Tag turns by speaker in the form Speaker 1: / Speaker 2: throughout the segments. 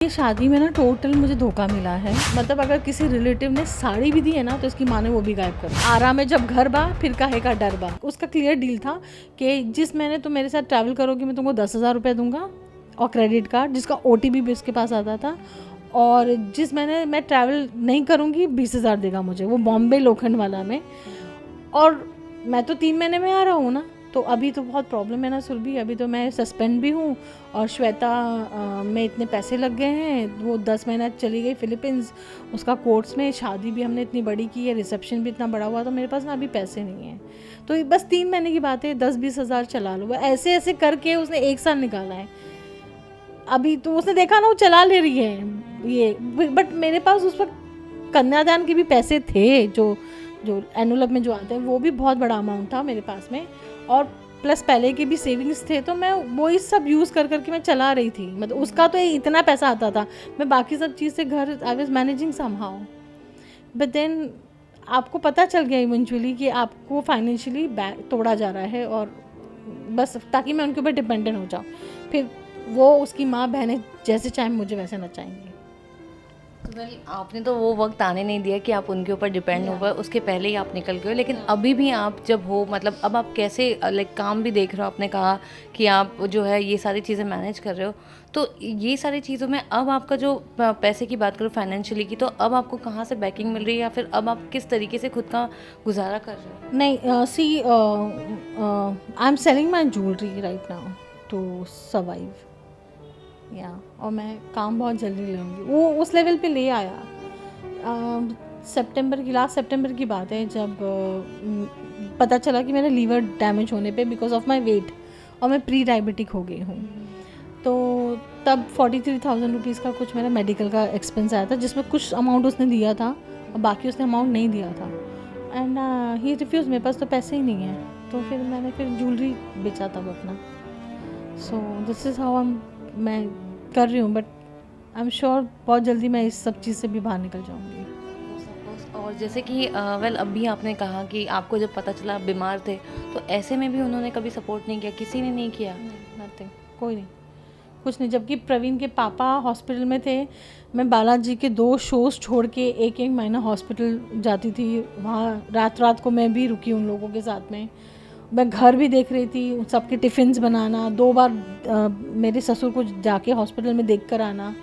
Speaker 1: ये शादी में ना टोटल मुझे धोखा मिला है। मतलब अगर किसी रिलेटिव ने साड़ी भी दी है ना तो इसकी माँ ने वो भी गायब कर दी। आरा में जब घर बा फिर काहे का डर बा। उसका क्लियर डील था कि जिस महीने तुम मेरे साथ ट्रैवल करोगी मैं तुमको 10,000 रुपये दूंगा और क्रेडिट कार्ड जिसका OTP भी उसके पास आता था, और जिस महीने मैं ट्रैवल नहीं करूँगी 20,000 देगा मुझे, वो बॉम्बे लोखंड वाला में। और मैं तो 3 महीने में आ रहा हूँ ना, तो अभी तो बहुत प्रॉब्लम है ना सुरभि। अभी तो मैं सस्पेंड भी हूँ और श्वेता में इतने पैसे लग गए हैं। वो 10 महीना चली गई फिलीपींस, उसका कोर्ट्स में। शादी भी हमने इतनी बड़ी की है, रिसेप्शन भी इतना बड़ा हुआ, तो मेरे पास ना अभी पैसे नहीं हैं। तो ये बस 3 महीने की बात है, 10-20 हज़ार चला लो। ऐसे ऐसे करके उसने 1 साल निकाला है। अभी तो उसने देखा ना वो चला ले रही है ये, बट मेरे पास उस वक्त कन्यादान के भी पैसे थे, जो एनुलप में जो आते हैं, वो भी बहुत बड़ा अमाउंट था मेरे पास में, और प्लस पहले के भी सेविंग्स थे। तो मैं वही सब यूज़ कर करके मैं चला रही थी। मतलब उसका तो इतना पैसा आता था, मैं बाकी सब चीज़ से घर I was managing somehow. But then आपको पता चल गया इवेंचुअली कि आपको फाइनेंशियली तोड़ा जा रहा है, और बस ताकि मैं उनके ऊपर डिपेंडेंट हो जाऊँ। फिर वो उसकी माँ बहनें जैसे चाहें मुझे वैसे नचाएंगी।
Speaker 2: वेल आपने तो वो वक्त आने नहीं दिया कि आप उनके ऊपर डिपेंड हो गए, उसके पहले ही आप निकल गए। लेकिन अभी भी आप जब हो, मतलब अब आप कैसे लाइक काम भी देख रहे हो, आपने कहा कि आप जो है ये सारी चीज़ें मैनेज कर रहे हो, तो ये सारी चीज़ों में अब आपका जो पैसे की बात करो फाइनेंशियली की, तो अब आपको कहाँ से बैकिंग मिल रही है, या फिर अब आप किस तरीके से खुद का गुजारा कर रहे हो?
Speaker 1: नहीं, see I am selling my jewellery right now to survive या, और मैं काम बहुत जल्दी लूँगी। वो उस लेवल पे ले आया। लास्ट सितंबर की बात है, जब पता चला कि मेरा लीवर डैमेज होने पे बिकॉज ऑफ माई वेट, और मैं प्री डायबिटिक हो गई हूँ। तो तब 43,000 रुपीज़ का कुछ मेरा मेडिकल का एक्सपेंस आया था, जिसमें कुछ अमाउंट उसने दिया था और बाकी उसने अमाउंट नहीं दिया था। एंड ही रिफ्यूज़, मेरे पास तो पैसे ही नहीं हैं। तो फिर मैंने ज्वेलरी बेचा था वो अपना। सो दिस इज़ हाउ मैं कर रही हूँ। बट आई एम श्योर बहुत जल्दी मैं इस सब चीज़ से भी बाहर निकल जाऊँगी।
Speaker 2: और जैसे कि वेल अभी आपने कहा कि आपको जब पता चला आप बीमार थे, तो ऐसे में भी उन्होंने कभी सपोर्ट नहीं किया, किसी ने नहीं किया?
Speaker 1: नथिंग, कोई नहीं, कुछ नहीं। जबकि प्रवीण के पापा हॉस्पिटल में थे, मैं बालाजी के 2 शोज़ छोड़ के एक महीना हॉस्पिटल जाती थी। वहाँ रात रात को मैं भी रुकी उन लोगों के साथ में। मैं घर भी देख रही थी, सबके टिफ़िन्स बनाना, 2 बार मेरे ससुर को जाके हॉस्पिटल में देख कर आना,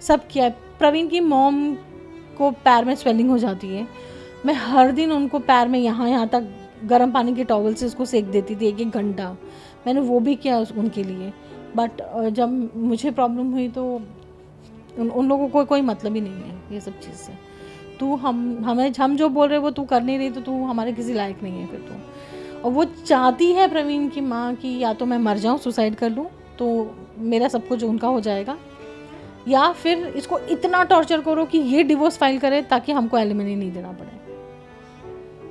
Speaker 1: सब किया। प्रवीण की मॉम को पैर में स्वेलिंग हो जाती है, मैं हर दिन उनको पैर में यहाँ तक गर्म पानी के टॉवल से उसको सेक देती थी 1-1 घंटा। मैंने वो भी किया उनके लिए। बट जब मुझे प्रॉब्लम हुई तो उन लोगों को कोई मतलब ही नहीं है ये सब चीज़ से। तू हम जो बोल रहे वो तू कर नहीं रही, तो तू हमारे किसी लायक नहीं है फिर तू। और वो चाहती है प्रवीण की माँ कि या तो मैं मर जाऊँ, सुसाइड कर लूँ, तो मेरा सब कुछ उनका हो जाएगा, या फिर इसको इतना टॉर्चर करो कि ये डिवोर्स फाइल करे ताकि हमको एलिमनी नहीं देना पड़े।